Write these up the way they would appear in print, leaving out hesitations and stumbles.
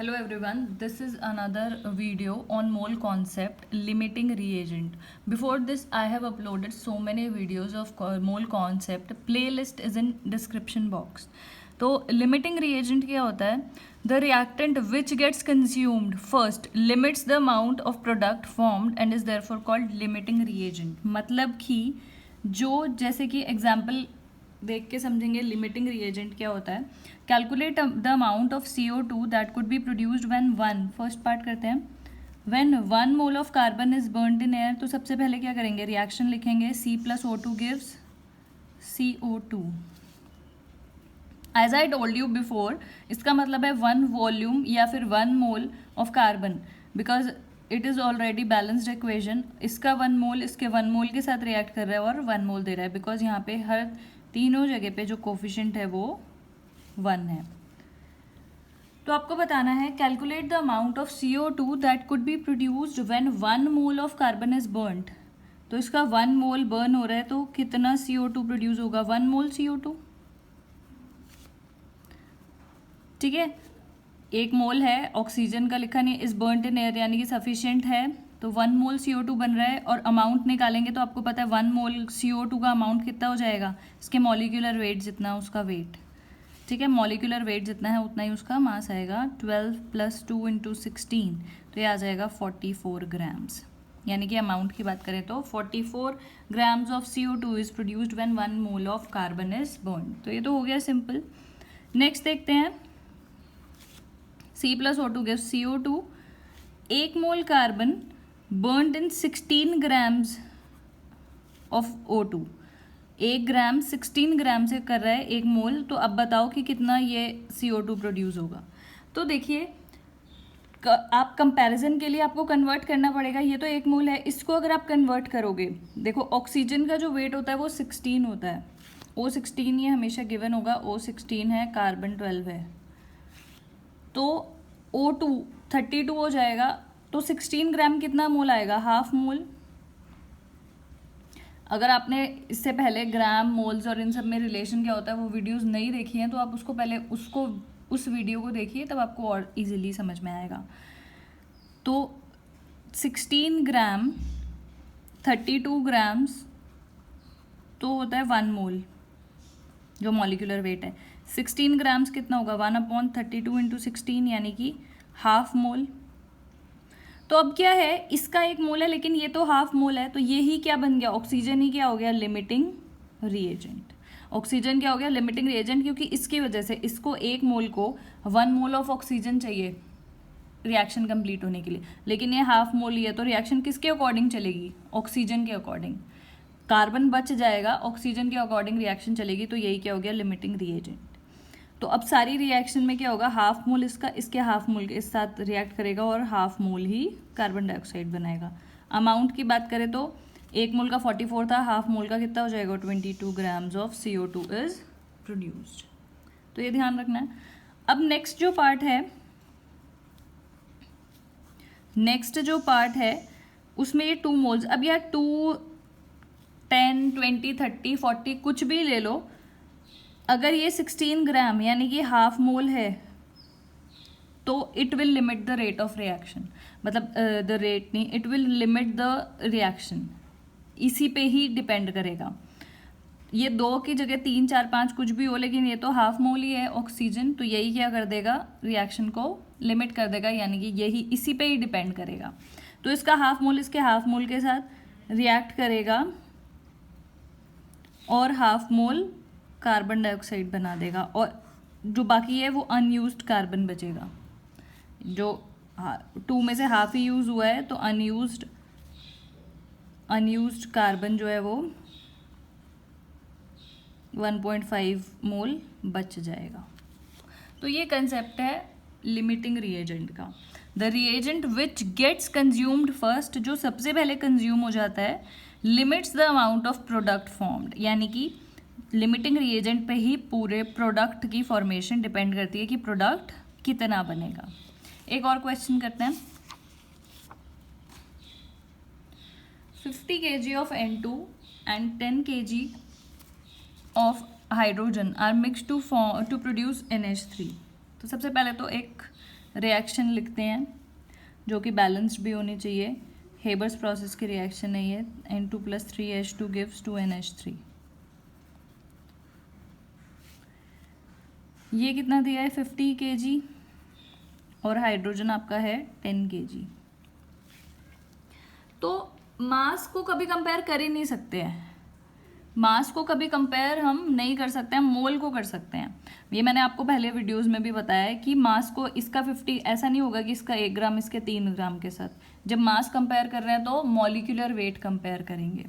Hello everyone, this is another video on mole concept limiting reagent. Before this I have uploaded so many videos of mole concept. Playlist is in description box. तो limiting reagent क्या होता है? The reactant which gets consumed first limits the amount of product formed and is therefore called limiting reagent. मतलब कि जो जैसे कि example देख के समझेंगे लिमिटिंग रिएजेंट क्या होता है. Calculate the amount of CO2 that could be produced when first part करते हैं. When 1 mole of carbon is burned in air, तो सबसे पहले क्या करेंगे, रिएक्शन लिखेंगे. C+O2 gives CO2. As I told you before, इसका मतलब है 1 वॉल्यूम या फिर 1 mole of carbon, because it is already balanced equation. इसका 1 मोल इसके 1 मोल के साथ रिएक्ट कर रहा है और 1 मोल दे रहा है, बिकॉज यहाँ पे हर तीनों जगह पे जो कोफिशिएंट है वो 1 है. तो आपको बताना है calculate the amount of CO2 that could be produced when 1 mole of carbon is burned. तो इसका 1 मोल बर्न हो रहा है तो कितना CO2 प्रोड्यूस होगा, 1 मोल CO2. ठीक है, 1 मोल है, ऑक्सीजन का लिखा नहीं, इज बर्न्ड इन एयर यानी कि सफिशिएंट है, तो 1 मोल CO2 बन रहा है. और अमाउंट निकालेंगे तो आपको पता है 1 मोल CO2 का अमाउंट कितना हो जाएगा, इसके मॉलिक्यूलर वेट जितना उसका वेट. ठीक है, मॉलिक्यूलर वेट जितना है उतना ही उसका मास आएगा. 12 + 2 × 16, तो ये आ जाएगा 44 ग्राम्स. यानी कि अमाउंट की बात करें तो 44 grams of CO2 is produced when 1 mole of carbon is burned. तो ये तो हो गया सिंपल. नेक्स्ट देखते हैं. C+O2 gives CO2. 1 mole carbon burned in 16 grams of O2. 1 ग्राम 16 ग्राम से कर रहा है 1 मोल, तो अब बताओ कि कितना ये CO2 प्रोड्यूस होगा. तो देखिए आप कंपैरिजन के लिए आपको कन्वर्ट करना पड़ेगा. ये तो 1 मोल है, इसको अगर आप कन्वर्ट करोगे, देखो ऑक्सीजन का जो वेट होता है वो 16 होता है. O16 ये हमेशा गिवन होगा, O16 है, कार्बन 12 है, तो O2 32 हो जाएगा. तो 16 ग्राम कितना मोल आएगा, हाफ मोल. अगर आपने इससे पहले ग्राम, मोल्स और इन सब में रिलेशन क्या होता है वो वीडियोस नहीं देखी हैं तो आप उसको पहले उस वीडियो को देखिए, तब आपको और इजीली समझ में आएगा. तो 16 ग्राम 32 ग्राम्स तो होता है 1 मोल जो मॉलिक्यूलर वेट है. 16 ग्राम्स कितना होगा, 1/32 × 16 यानी कि हाफ मोल. तो अब क्या है, इसका 1 मोल है लेकिन ये तो हाफ मोल है, तो ये ही क्या बन गया, ऑक्सीजन ही क्या हो गया, लिमिटिंग रिएजेंट. ऑक्सीजन क्या हो गया, लिमिटिंग रिएजेंट, क्योंकि इसकी वजह से इसको 1 मोल को 1 मोल ऑफ ऑक्सीजन चाहिए रिएक्शन कंप्लीट होने के लिए, लेकिन ये हाफ मोल ही है, तो रिएक्शन किसके अकॉर्डिंग चलेगी, ऑक्सीजन के अकॉर्डिंग. कार्बन बच जाएगा, ऑक्सीजन के अकॉर्डिंग रिएक्शन चलेगी, तो यही क्या हो गया, लिमिटिंग रिएजेंट. तो अब सारी रिएक्शन में क्या होगा, हाफ मोल इसका इसके हाफ मोल के साथ रिएक्ट करेगा और हाफ मोल ही कार्बन डाइऑक्साइड बनाएगा. अमाउंट की बात करें तो 1 मोल का 44 था, हाफ मोल का कितना हो जाएगा, 22 grams of CO2 is produced. तो ये ध्यान रखना है. अब नेक्स्ट जो पार्ट है उसमें ये 2 मोल्स. अब यार 2, 10, 20, 30, 40 कुछ भी ले लो, अगर ये 16 ग्राम यानी कि हाफ मोल है तो it will limit the rate of reaction. मतलब द रेट नहीं, it will limit the reaction, इसी पे ही डिपेंड करेगा. ये 2 की जगह 3, 4, 5 कुछ भी हो, लेकिन ये तो हाफ मोल ही है ऑक्सीजन, तो यही क्या कर देगा, रिएक्शन को लिमिट कर देगा, यानी कि यही इसी पे ही डिपेंड करेगा. तो इसका हाफ मोल इसके हाफ मोल के साथ रिएक्ट करेगा और हाफ मोल कार्बन डाइऑक्साइड बना देगा, और जो बाकी है वो अनयूज्ड कार्बन बचेगा. जो 2 में से हाफ ही यूज हुआ है, तो अनयूज्ड कार्बन जो है वो 1.5 मोल बच जाएगा. तो ये कंसेप्ट है लिमिटिंग रिएजेंट का. The reagent which gets consumed first, जो सबसे पहले कंज्यूम हो जाता है, limits the amount of product formed. यानी कि लिमिटिंग रिएजेंट पे ही पूरे प्रोडक्ट की फॉर्मेशन डिपेंड करती है कि प्रोडक्ट कितना बनेगा. एक और क्वेश्चन करते हैं. 50 kg of N2 and 10 kg of hydrogen are mix to produce NH3. तो सबसे पहले तो एक रिएक्शन लिखते हैं जो कि बैलेंस्ड भी होनी चाहिए। हेबर्स प्रोसेस की रिएक्शन है ये। N2+3H2 gives 2NH3। ये कितना दिया है 50 kg और हाइड्रोजन आपका है 10 kg। तो मास को कभी कंपेयर कर ही नहीं सकते हैं, मास को कभी कंपेयर हम नहीं कर सकते हैं, मोल को कर सकते हैं। ये मैंने आपको पहले वीडियोस में भी बताया है कि मास को इसका 50 ऐसा नहीं होगा कि इसका 1 ग्राम इसके 3 ग्राम के साथ। जब मास कंपेयर कर रहे हैं तो मॉलिक्यूलर वेट कंपेयर करेंगे।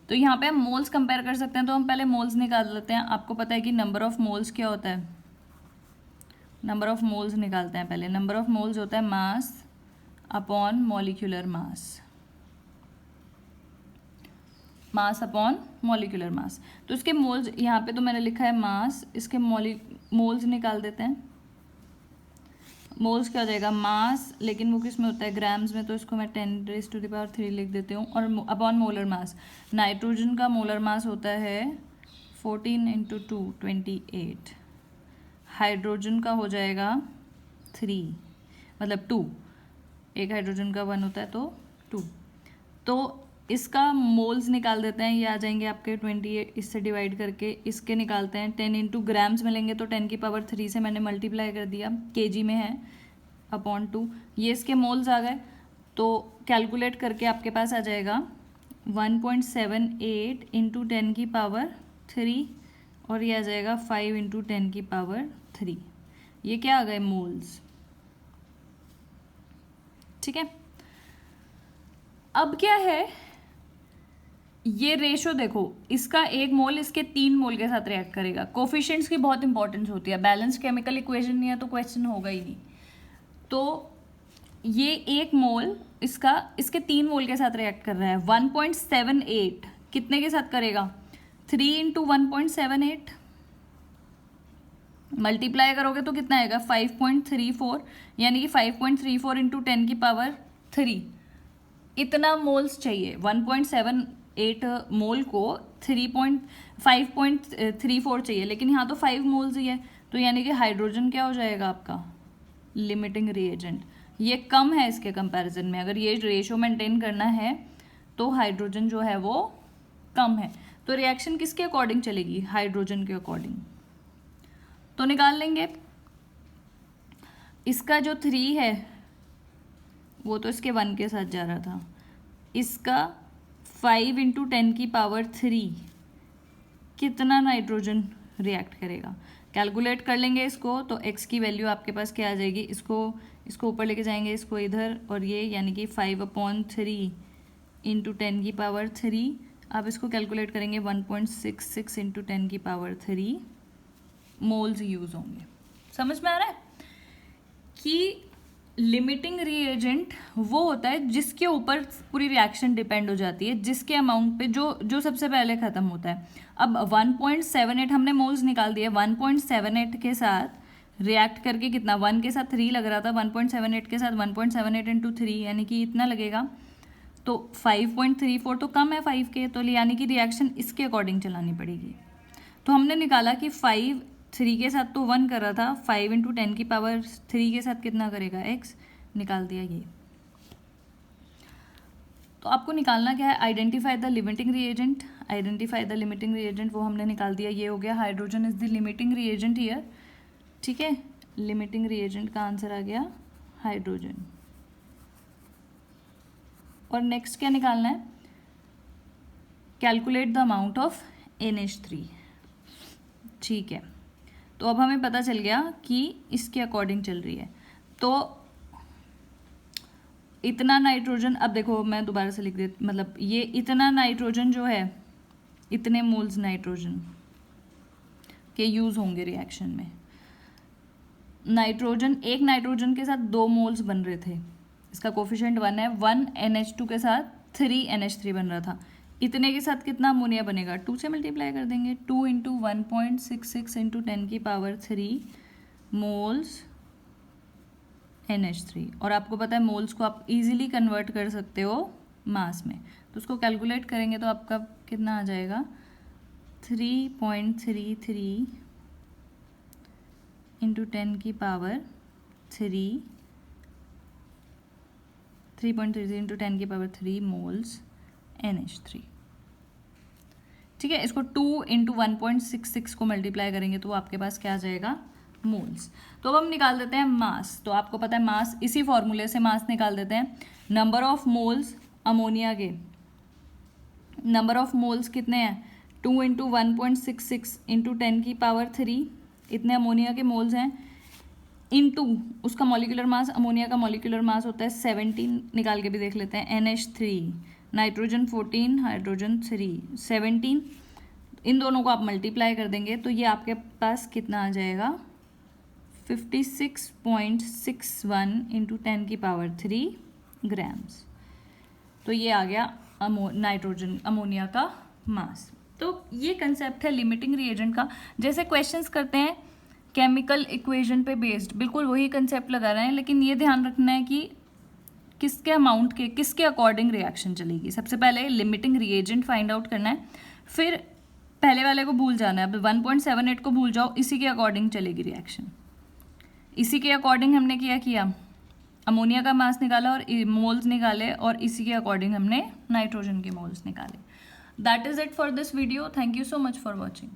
तो यहाँ पे हम मोल्स कंपेयर कर सकते हैं, तो हम पहले मोल्स निकाल लेते हैं। आपको पता है कि नंबर ऑफ मोल्स क्या होता है, नंबर ऑफ मोल्स निकालते हैं पहले। नंबर ऑफ मोल्स होता है mass upon molecular mass, mass upon molecular mass. तो इसके मोल्स यहाँ पे तो मैंने लिखा है मास, इसके मोल्स निकाल देते हैं। मोल्स क्या हो जाएगा मास, लेकिन वो किस में होता है ग्राम्स में, तो इसको मैं 10⁻³ लिख देती हूँ। और अपॉन मोलर मास, नाइट्रोजन का मोलर मास होता है 14 × 2 28, हाइड्रोजन का हो जाएगा 3 मतलब 2, एक हाइड्रोजन का 1 होता है तो 2। तो इसका मोल्स निकाल देते हैं, ये आ जाएंगे आपके 28, इससे डिवाइड करके इसके निकालते हैं 10 × ग्राम्स में लेंगे तो 10⁻³ से मैंने मल्टीप्लाई कर दिया, केजी में है अपॉन 2। ये इसके मोल्स आ गए, तो कैलकुलेट करके आपके पास आ जाएगा 1.78 × 10⁻³ और ये आ जाएगा 5 × 10⁻³। ये क्या आ गए मोल्स, ठीक है। अब क्या है, ये रेशो देखो, इसका 1 मोल इसके 3 मोल के साथ रिएक्ट करेगा। कोफिशिएंट्स की बहुत इंपॉर्टेंस होती है, बैलेंस केमिकल इक्वेशन नहीं है तो क्वेश्चन होगा ही नहीं। तो ये 1 मोल इसका इसके 3 मोल के साथ रिएक्ट कर रहा है। 1.78 कितने के साथ करेगा, 3 × 1.78 मल्टीप्लाई करोगे तो कितना आएगा 5.34, यानी कि 5.34 × 10⁻³ इतना मोल्स चाहिए। 1.78 मोल को 5.34 चाहिए, लेकिन यहाँ तो 5 मोल्स ही है, तो यानी कि हाइड्रोजन क्या हो जाएगा आपका लिमिटिंग रिएजेंट। ये कम है इसके कंपैरिजन में, अगर ये रेशो मेंटेन करना है तो हाइड्रोजन जो है वो कम है। तो रिएक्शन किसके अकॉर्डिंग चलेगी, हाइड्रोजन के अकॉर्डिंग। तो निकाल लेंगे, इसका जो 3 है वो तो इसके 1 के साथ जा रहा था, इसका 5 × 10⁻³ कितना नाइट्रोजन रिएक्ट करेगा, कैलकुलेट कर लेंगे इसको। तो x की वैल्यू आपके पास क्या आ जाएगी, इसको ऊपर लेके जाएंगे, इसको इधर, और ये यानी कि 5/3 × 10⁻³ आप इसको कैलकुलेट करेंगे 1.66 × 10⁻³ मोल्स यूज होंगे। समझ में आ रहा है कि लिमिटिंग रिएजेंट वो होता है जिसके ऊपर पूरी रिएक्शन डिपेंड हो जाती है, जिसके अमाउंट पे जो सबसे पहले ख़त्म होता है। अब 1.78 हमने मोल्स निकाल दिए, 1.78 के साथ रिएक्ट करके कितना, 1 के साथ 3 लग रहा था, 1.78 के साथ 1.78 × 3 यानी कि इतना लगेगा। तो 5.34 तो कम है 5 के, तो यानी कि रिएक्शन इसके अकॉर्डिंग चलानी पड़ेगी। तो हमने निकाला कि 5 3 के साथ तो 1 कर रहा था, 5 × 10⁻³ के साथ कितना करेगा x, निकाल दिया ये। तो आपको निकालना क्या है, identify the limiting reagent. Identify the limiting reagent वो हमने निकाल दिया, ये हो गया hydrogen is the limiting reagent here, ठीक है। लिमिटिंग रिएजेंट का आंसर आ गया हाइड्रोजन। और नेक्स्ट क्या निकालना है, calculate the amount of NH3, ठीक है। तो अब हमें पता चल गया कि इसके अकॉर्डिंग चल रही है। तो इतना नाइट्रोजन, अब देखो मैं दोबारा से लिख देती, मतलब ये इतना नाइट्रोजन जो है, इतने मोल्स नाइट्रोजन के यूज होंगे रिएक्शन में। नाइट्रोजन, एक नाइट्रोजन के साथ 2 मोल्स बन रहे थे, इसका कोफिशिएंट 1 है, 1 NH2 के साथ 3 NH3 बन रहा था। इतने के साथ कितना अमोनिया बनेगा, 2 से मल्टीप्लाई कर देंगे, 2 × 1.66 × 10⁻³ मोल्स NH3। और आपको पता है मोल्स को आप इजीली कन्वर्ट कर सकते हो मास में, तो उसको कैलकुलेट करेंगे तो आपका कितना आ जाएगा 3.33 × 10⁻³ 3.33 इंटू 10 की पावर 3 मोल्स NH3। ठीक है, इसको 2 इंटू 1.66 को मल्टीप्लाई करेंगे तो आपके पास क्या आ जाएगा, मोल्स। तो अब हम निकाल देते हैं मास। तो आपको पता है मास, इसी फॉर्मूले से मास निकाल देते हैं। नंबर ऑफ मोल्स अमोनिया के, नंबर ऑफ मोल्स कितने हैं, 2 इंटू 1.66 इंटू 10 की पावर 3, इतने अमोनिया के मोल्स हैं, इनटू उसका मॉलिक्यूलर मास, अमोनिया का मॉलिक्यूलर मास होता है 17, निकाल के भी देख लेते हैं, NH3, नाइट्रोजन 14, हाइड्रोजन 3, 17, इन दोनों को आप मल्टीप्लाई कर देंगे तो ये आपके पास कितना आ जाएगा, 56.61 इंटू 10 की पावर 3 ग्राम्स। तो ये आ गया नाइट्रोजन अमोनिया का मास। तो ये कंसेप्ट है लिमिटिंग रिएजेंट का। जैसे क्वेश्चंस करते हैं केमिकल इक्वेशन पे बेस्ड, बिल्कुल वही कंसेप्ट लगा रहे हैं, लेकिन ये ध्यान रखना है कि किसके अमाउंट के, किसके अकॉर्डिंग रिएक्शन चलेगी। सबसे पहले लिमिटिंग रिएजेंट फाइंड आउट करना है, फिर पहले वाले को भूल जाना है। अब 1.78 को भूल जाओ, इसी के अकॉर्डिंग चलेगी रिएक्शन। इसी के अकॉर्डिंग हमने क्या किया, अमोनिया का मास निकाला और मोल्स निकाले, और इसी के अकॉर्डिंग हमने नाइट्रोजन के मोल्स निकाले। That is it for this video. Thank you so much for watching.